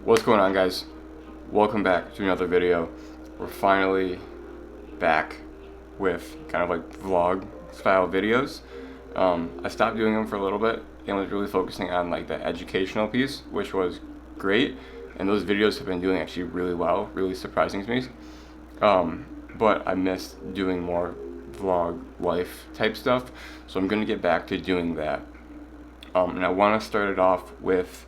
What's going on, guys? Welcome back to another video. We're finally back with kind of like vlog style videos. I stopped doing them for a little bit and was really focusing on like the educational piece, which was great, and those videos have been doing actually really well, really surprising to me. But I missed doing more vlog life type stuff, so I'm gonna get back to doing that. And I want to start it off with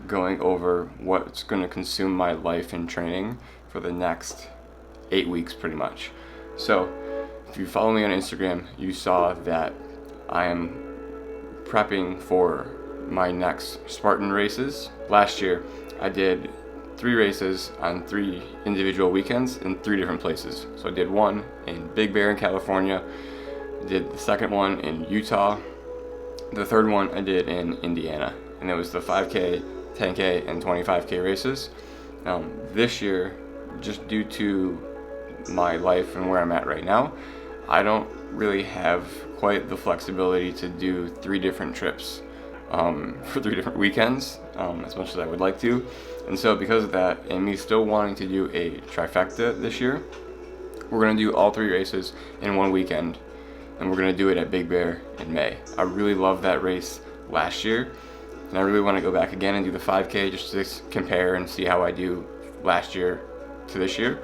going over what's going to consume my life in training for the next 8 weeks pretty much. So if you follow me on Instagram, you saw that I am prepping for my next Spartan races. Last year I did 3 races on 3 individual weekends in 3 different places. So I did one in Big Bear in California, did the second one in Utah, the third one I did in Indiana, and it was the 5K, 10K, and 25K races. This year, just due to my life and where I'm at right now, I don't really have quite the flexibility to do 3 different trips for 3 different weekends, as much as I would like to. And so because of that, and me still wanting to do a trifecta this year, we're going to do all 3 races in one weekend, and we're going to do it at Big Bear in May. I really loved that race last year, and I really want to go back again and do the 5K just to compare and see how I do last year to this year.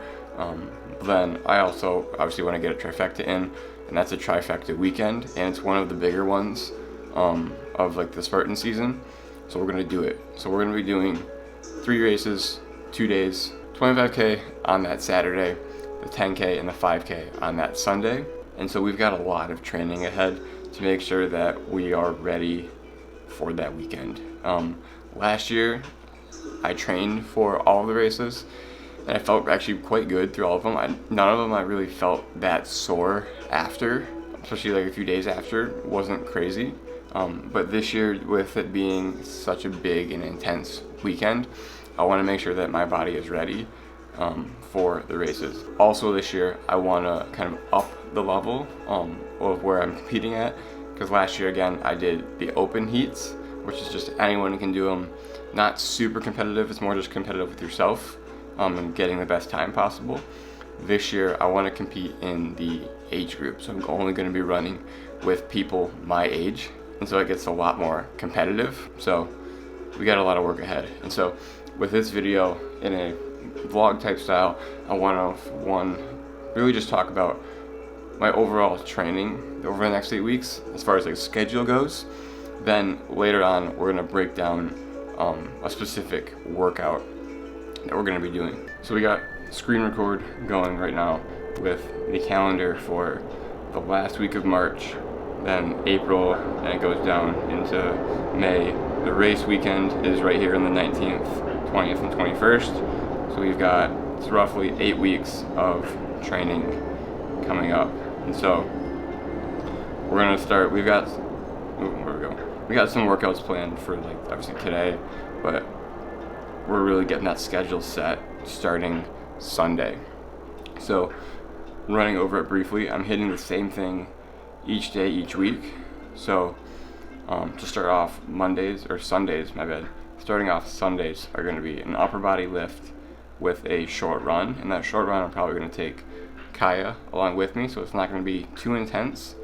Then I also obviously want to get a trifecta in, and that's a trifecta weekend, and it's one of the bigger ones of like the Spartan season. So we're going to do it. So we're going to be doing 3 races, 2 days, 25K on that Saturday, the 10K and the 5K on that Sunday. And so we've got a lot of training ahead to make sure that we are ready for that weekend. Last year I trained for all of the races, and I felt actually quite good through all of them. None of them I really felt that sore after, especially like a few days after, wasn't crazy. But this year, with it being such a big and intense weekend, I want to make sure that my body is ready for the races. Also this year, I want to kind of up the level of where I'm competing at, because last year again I did the open heats, which is just anyone can do them. Not super competitive, it's more just competitive with yourself and getting the best time possible. This year I want to compete in the age group, so I'm only going to be running with people my age, and so it gets a lot more competitive. So we got a lot of work ahead. And so with this video in a vlog type style, I want to really just talk about my overall training over the next 8 weeks as far as like schedule goes. Then later on we're going to break down a specific workout that we're going to be doing. So we got screen record going right now with the calendar for the last week of March, then April, and it goes down into May. The race weekend is right here on the 19th, 20th, and 21st. So we've got roughly 8 weeks of training coming up. And so we're gonna start. We got some workouts planned for like obviously today, but we're really getting that schedule set starting Sunday. So running over it briefly, I'm hitting the same thing each day, each week. So to start off starting off Sundays are going to be an upper body lift with a short run, and that short run I'm probably going to take Kaya along with me, so it's not going to be too intense,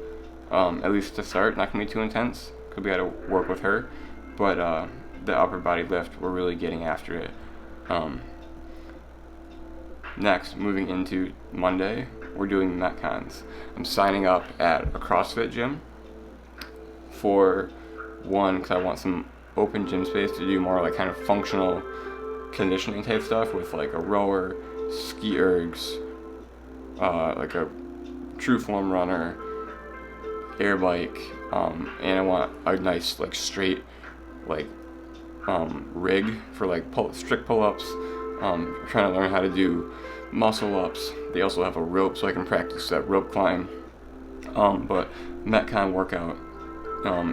at least to start, not going to be too intense because we got to work with her. But the upper body lift, we're really getting after it. Next, moving into Monday, we're doing Metcons. I'm signing up at a CrossFit gym for one, because I want some open gym space to do more like kind of functional conditioning type stuff with like a rower, ski ergs, like a true form runner, air bike, and I want a nice like straight like rig for like strict pull-ups. I'm trying to learn how to do muscle ups. They also have a rope so I can practice that rope climb. But Metcon workout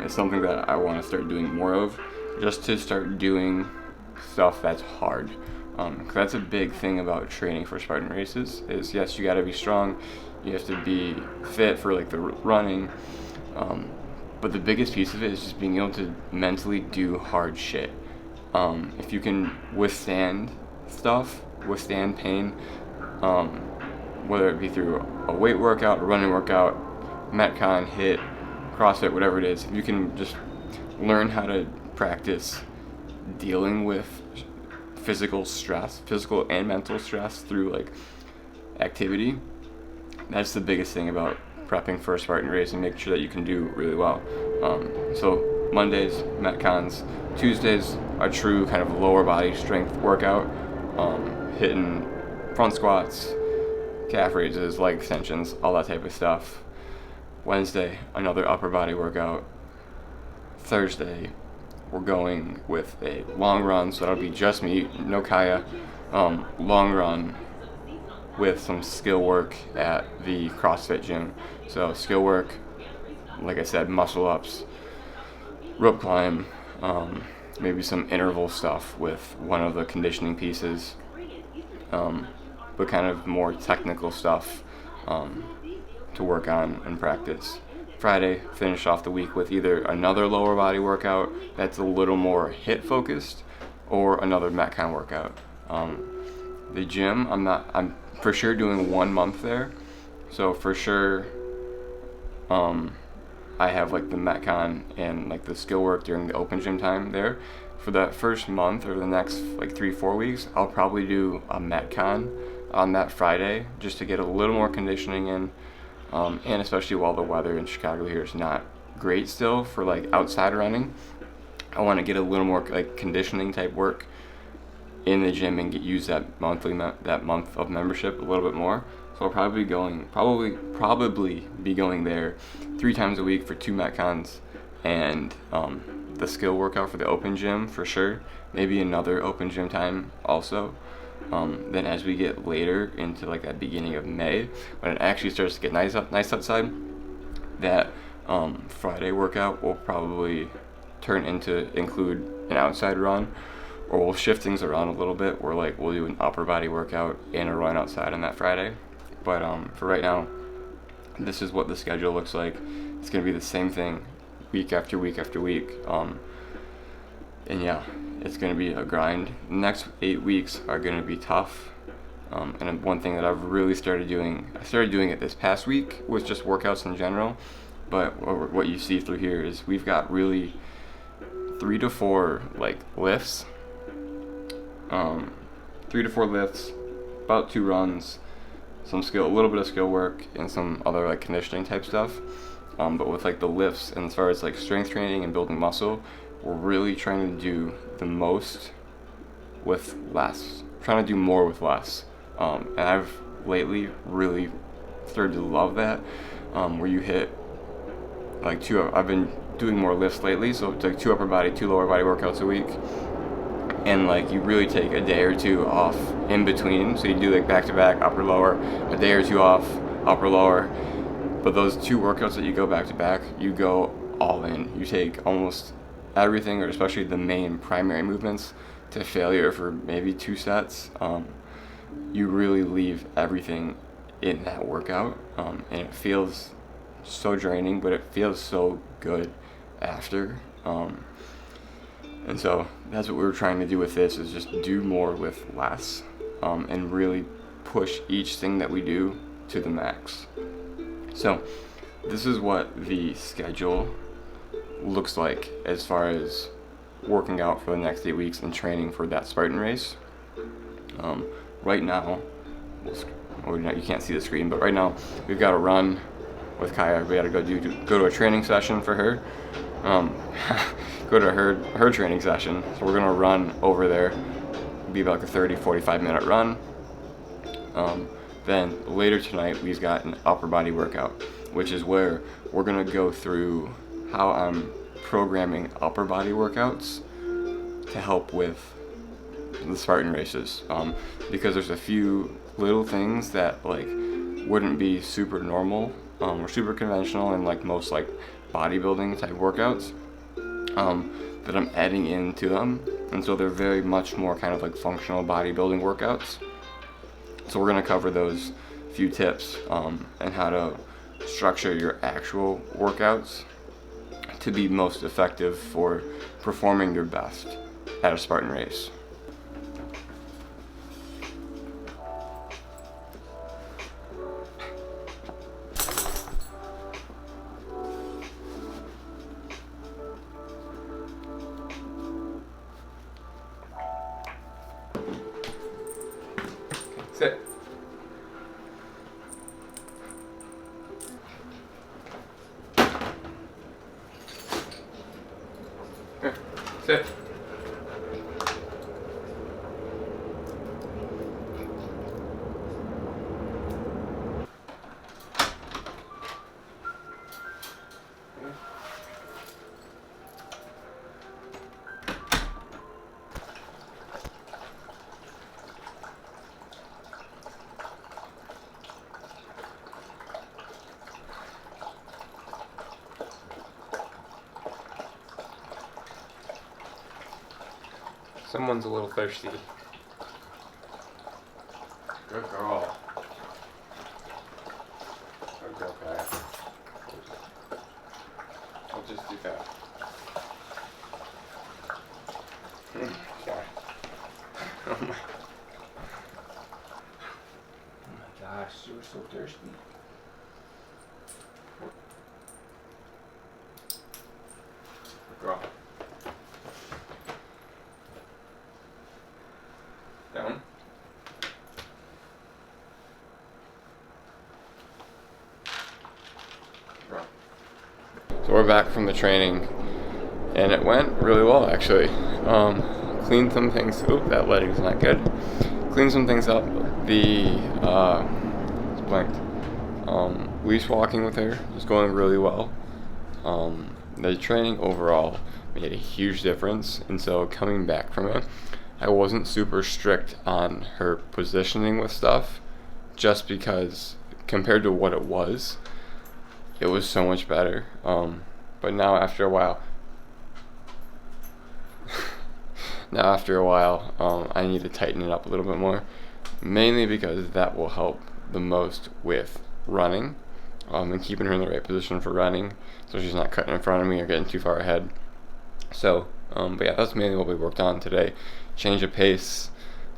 is something that I want to start doing more of, just to start doing stuff that's hard. 'Cause that's a big thing about training for Spartan races is, yes, you got to be strong, you have to be fit for like the running, but the biggest piece of it is just being able to mentally do hard shit. If you can withstand pain, whether it be through a weight workout, a running workout, Metcon, HIIT, CrossFit, whatever it is, if you can just learn how to practice dealing with physical and mental stress through like activity, that's the biggest thing about prepping for a Spartan race, and make sure that you can do really well. So Mondays, Metcons. Tuesdays, a true kind of lower body strength workout, hitting front squats, calf raises, leg extensions, all that type of stuff. Wednesday, another upper body workout. Thursday, we're going with a long run, so that'll be just me, no Kaya. Long run with some skill work at the CrossFit gym. So skill work, like I said, muscle ups, rope climb, maybe some interval stuff with one of the conditioning pieces, but kind of more technical stuff to work on and practice. Friday, finish off the week with either another lower body workout that's a little more HIIT focused, or another Metcon workout. The gym, I'm for sure doing 1 month there, so for sure I have like the Metcon and like the skill work during the open gym time there. For that first month or the next like 3-4 weeks, I'll probably do a Metcon on that Friday just to get a little more conditioning in, and especially while the weather in Chicago here is not great still for like outside running, I want to get a little more like conditioning type work in the gym and use that month of membership a little bit more. So I'll probably be going there 3 times a week for 2 Metcons, and the skill workout for the open gym for sure. Maybe another open gym time also. Then as we get later into like that beginning of May, when it actually starts to get nice outside, that Friday workout will probably include an outside run, or we'll shift things around a little bit where like we'll do an upper body workout and a run outside on that Friday. But for right now, this is what the schedule looks like. It's gonna be the same thing week after week after week. And yeah, it's gonna be a grind. The next 8 weeks are gonna be tough. And one thing that I've really started doing it this past week, was just workouts in general. But what you see through here is we've got really 3 to 4 like lifts. 3 to 4 lifts, about 2 runs, a little bit of skill work, and some other like conditioning type stuff. But with like the lifts, and as far as like strength training and building muscle, we're really trying to do the most with less. Trying to do more with less. And I've lately really started to love that. Where you hit like I've been doing more lifts lately, so it's like 2 upper body, 2 lower body workouts a week. And like you really take a day or 2 off in between, so you do like back to back, upper lower, a day or 2 off, upper lower. But those 2 workouts that you go back to back, you go all in. You take almost everything, or especially the main primary movements, to failure for maybe 2 sets. You really leave everything in that workout, and it feels so draining, but it feels so good after. And so that's what we were trying to do with this, is just do more with less, and really push each thing that we do to the max. So this is what the schedule looks like as far as working out for the next 8 weeks and training for that Spartan race. Right now, you can't see the screen, but right now we've got a run with Kaya. We got to go to a training session for her. Go to her training session. So we're gonna run over there. It'll be about like a 30-45 minute run. Then later tonight we've got an upper body workout, which is where we're gonna go through how I'm programming upper body workouts to help with the Spartan races. Because there's a few little things that like wouldn't be super normal or super conventional in like most like bodybuilding type workouts, that I'm adding into them, and so they're very much more kind of like functional bodybuilding workouts. So we're going to cover those few tips, and how to structure your actual workouts to be most effective for performing your best at a Spartan race. Sit. Here, sit. Someone's a little thirsty. Good girl. Okay. I'll just do that. Sorry. Oh my gosh, you were so thirsty. Good girl. Down. So we're back from the training, and it went really well actually. Cleaned some things. Oop, that lighting's not good. Cleaned some things up. It's blanked. Leash walking with her was going really well. The training overall made a huge difference, and so coming back from it, I wasn't super strict on her positioning with stuff, just because compared to what it was so much better. But now after a while, I need to tighten it up a little bit more, mainly because that will help the most with running, and keeping her in the right position for running, so she's not cutting in front of me or getting too far ahead. So, but yeah, that's mainly what we worked on today. Change of pace,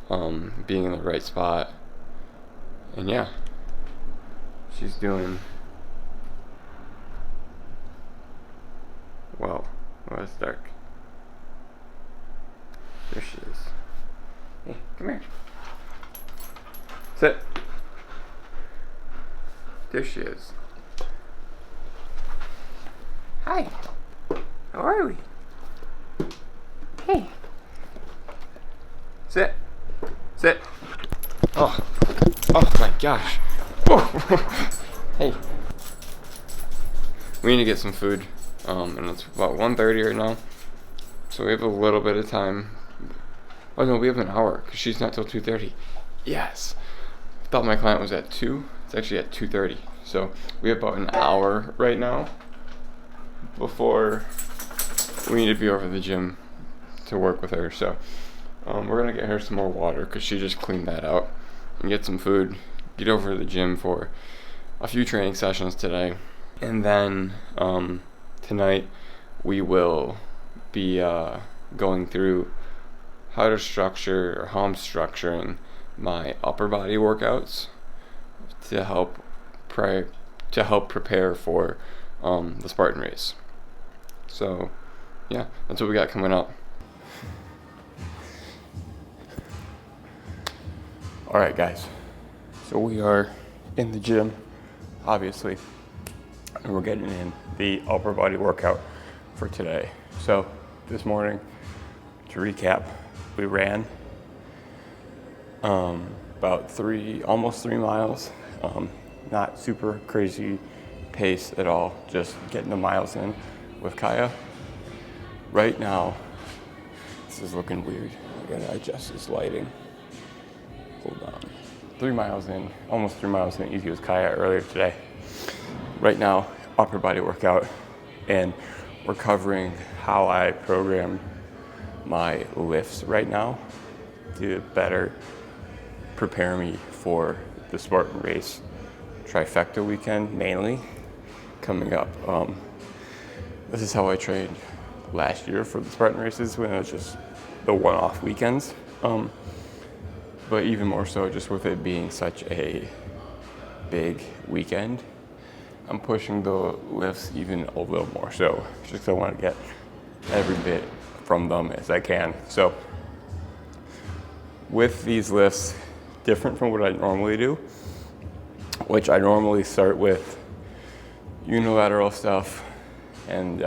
being in the right spot, and yeah, she's doing well. Oh, it's dark. There she is. Hey, come here. Sit. There she is. Hi. How are we? Hey. Sit. Sit. Oh my gosh. Oh. Hey. We need to get some food. And it's about 1:30 right now. So we have a little bit of time. Oh no, we have an hour, because she's not till 2:30. Yes. I thought my client was at 2. It's actually at 2:30. So we have about an hour right now before we need to be over to the gym to work with her. So we're going to get her some more water, because she just cleaned that out, and get some food, get over to the gym for a few training sessions today. And then tonight we will be going through how I'm structuring my upper body workouts to help prepare for the Spartan race. So yeah, that's what we got coming up. All right, guys. So we are in the gym, obviously, and we're getting in the upper body workout for today. So this morning, to recap, we ran about almost 3 miles. Not super crazy pace at all, just getting the miles in with Kaya. Right now, this is looking weird. I gotta adjust this lighting. Hold on. 3 miles in, almost 3 miles in, easy with Kaya earlier today. Right now, upper body workout, and we're covering how I program my lifts right now to better prepare me for the Spartan race trifecta weekend, mainly coming up. This is how I trained last year for the Spartan races, when it was just the one-off weekends. But even more so just with it being such a big weekend, I'm pushing the lifts even a little more so, just because I want to get every bit from them as I can. So with these lifts, different from what I normally do, which I normally start with unilateral stuff and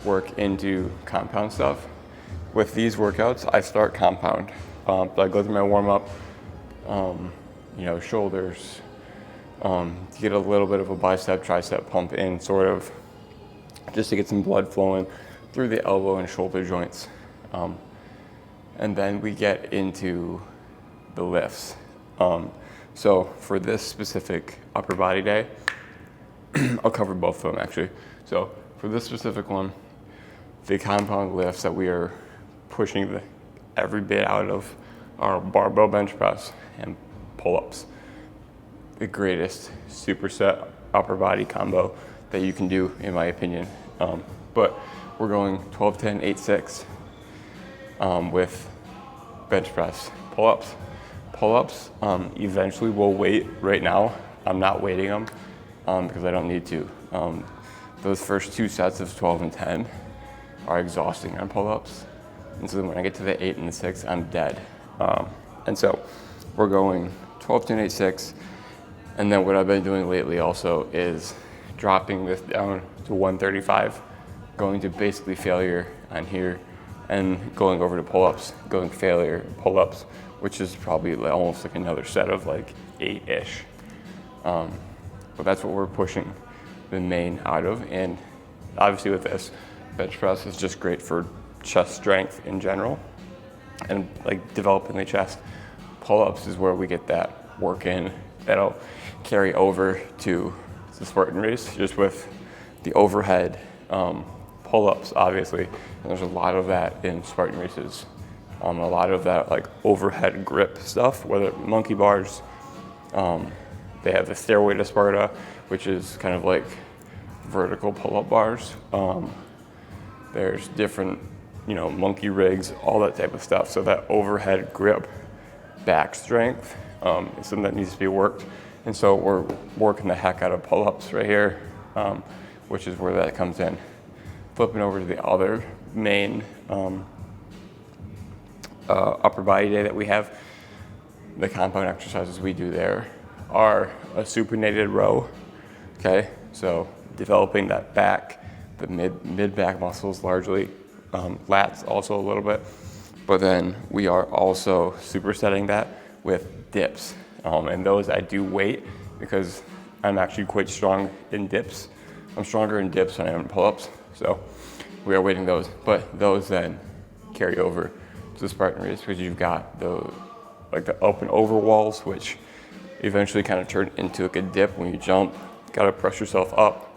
work into compound stuff. With these workouts, I start compound. So I go through my warm-up, shoulders, to get a little bit of a bicep, tricep pump in, sort of, just to get some blood flowing through the elbow and shoulder joints. And then we get into the lifts. So for this specific upper body day, I'll cover both of them actually. So for this specific one, the compound lifts that we are pushing every bit out of our barbell bench press and pull-ups. The greatest superset upper body combo that you can do, in my opinion. But we're going 12, 10, 8, 6 with bench press, pull-ups. Pull-ups, eventually we'll weight. Right now, I'm not weighting them because I don't need to. Those first 2 sets of 12 and 10 are exhausting on pull-ups. And so then when I get to the 8 and the 6, I'm dead. And so we're going 12, 10, 8, 6. And then what I've been doing lately also is dropping this down to 135, going to basically failure on here, and going over to pull-ups, going failure, pull-ups, which is probably almost like another set of like 8-ish. But that's what we're pushing the main out of. And obviously with this, bench press is just great for chest strength in general and like developing the chest. Pull-ups is where we get that work in that'll carry over to the Spartan race, just with the overhead pull-ups, obviously. And there's a lot of that in Spartan races. A lot of that like overhead grip stuff, whether monkey bars, they have the Stairway to Sparta, which is kind of like vertical pull-up bars. There's different, monkey rigs, all that type of stuff. So that overhead grip back strength is something that needs to be worked. And so we're working the heck out of pull-ups right here, which is where that comes in. Flipping over to the other main upper body day that we have, the compound exercises we do there are a supinated row, okay? So developing that back, the mid back muscles largely, lats also a little bit, but then we are also supersetting that with dips. And those I do weight because I'm actually quite strong in dips. I'm stronger in dips than I am in pull-ups, so we are weighting those. But those then carry over to the Spartan race because you've got the up and over walls, which eventually kind of turn into like a dip when you jump. You gotta press yourself up.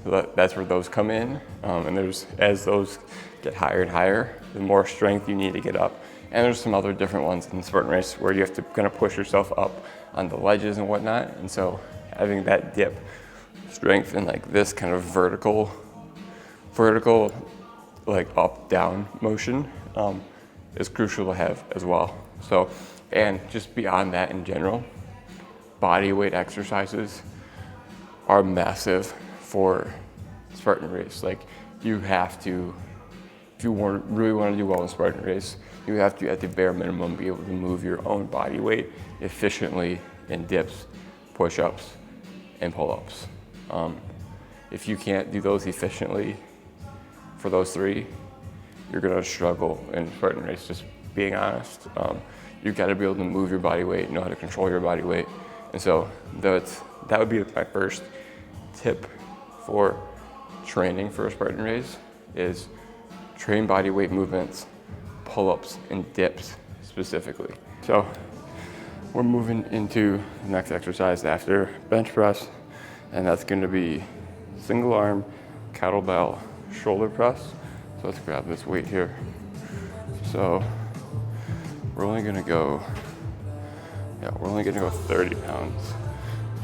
So that's where those come in. And as those get higher and higher, the more strength you need to get up. And there's some other different ones in the Spartan race where you have to kind of push yourself up on the ledges and whatnot. And so having that dip strength and like this kind of vertical like up down motion is crucial to have as well. So, and just beyond that in general, body weight exercises are massive for Spartan race. Like you have to, if you really want to do well in Spartan race, you have to, at the bare minimum, be able to move your own body weight efficiently in dips, push-ups, and pull-ups. If you can't do those efficiently for those 3, you're gonna struggle in Spartan race, just being honest. You've got to be able to move your body weight, know how to control your body weight. And so that would be my first tip for training for a Spartan race is train body weight movements, pull-ups, and dips specifically. So we're moving into the next exercise after bench press, and that's going to be single arm kettlebell shoulder press. So let's grab this weight here. So we're only going to go 30 pounds.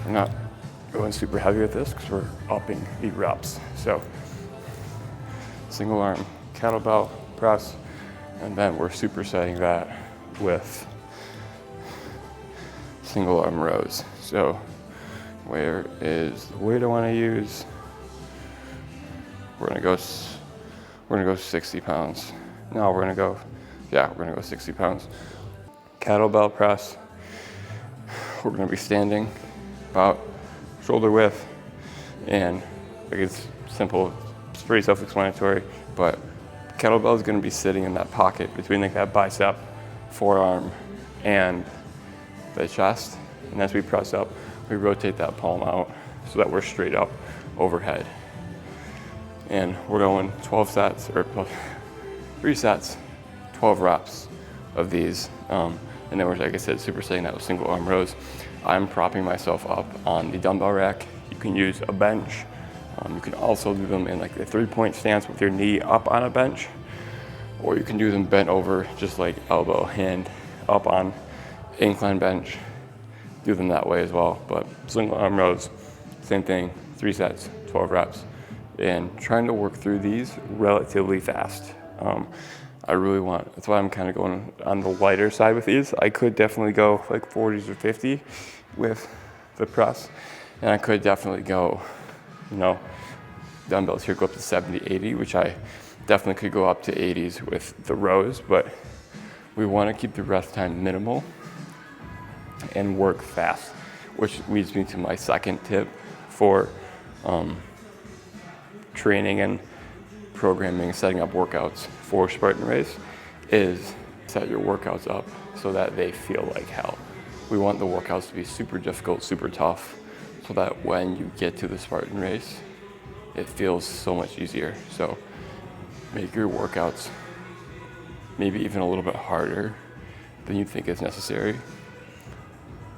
We're not going super heavy with this because we're upping the reps. So single arm kettlebell press, And then we're supersetting that with single arm rows. So where is the weight I want to use? We're gonna go 60 pounds. No, we're gonna go 60 pounds. Kettlebell press. We're gonna be standing about shoulder width, and like it's simple, it's pretty self-explanatory, but kettlebell is gonna be sitting in that pocket between like that bicep, forearm, and the chest. And as we press up, we rotate that palm out so that we're straight up overhead. And we're going 12 sets, or 3 sets, 12 reps of these. And then we're, like I said, supersetting that with single arm rows. I'm propping myself up on the dumbbell rack. You can use a bench. You can also do them in like the 3-point stance with your knee up on a bench, or you can do them bent over, just like elbow, hand up on incline bench. Do them that way as well. But single arm rows, same thing, 3 sets, 12 reps. And trying to work through these relatively fast. That's why I'm kind of going on the lighter side with these. I could definitely go like 40s or 50 with the press. And I could definitely go, dumbbells here go up to 70, 80, which I definitely could go up to 80s with the rows, but we want to keep the rest time minimal and work fast, which leads me to my second tip for training and programming, setting up workouts for Spartan Race, is set your workouts up so that they feel like hell. We want the workouts to be super difficult, super tough, so that when you get to the Spartan Race, it feels so much easier. So make your workouts maybe even a little bit harder than you think is necessary,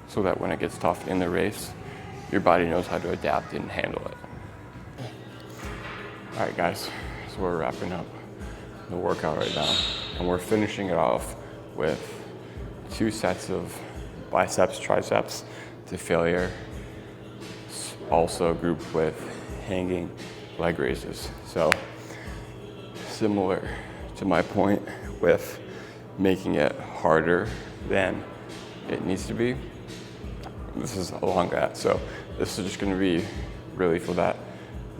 so that when it gets tough in the race, your body knows how to adapt and handle it. All right, guys, so we're wrapping up the workout right now, and we're finishing it off with 2 sets of biceps, triceps to failure, also grouped with hanging leg raises. So similar to my point with making it harder than it needs to be, this is along that. So this is just gonna be really for that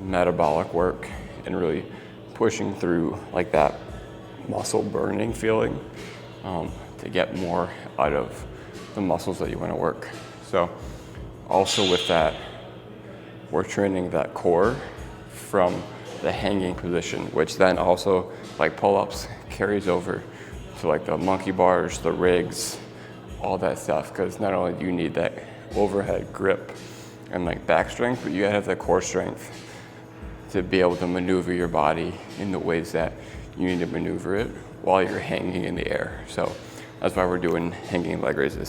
metabolic work and really pushing through like that muscle burning feeling to get more out of the muscles that you want to work. So also with that, we're training that core from the hanging position, which then also, like pull-ups, carries over to like the monkey bars, the rigs, all that stuff, because not only do you need that overhead grip and like back strength, but you gotta have that core strength to be able to maneuver your body in the ways that you need to maneuver it while you're hanging in the air. So that's why we're doing hanging leg raises.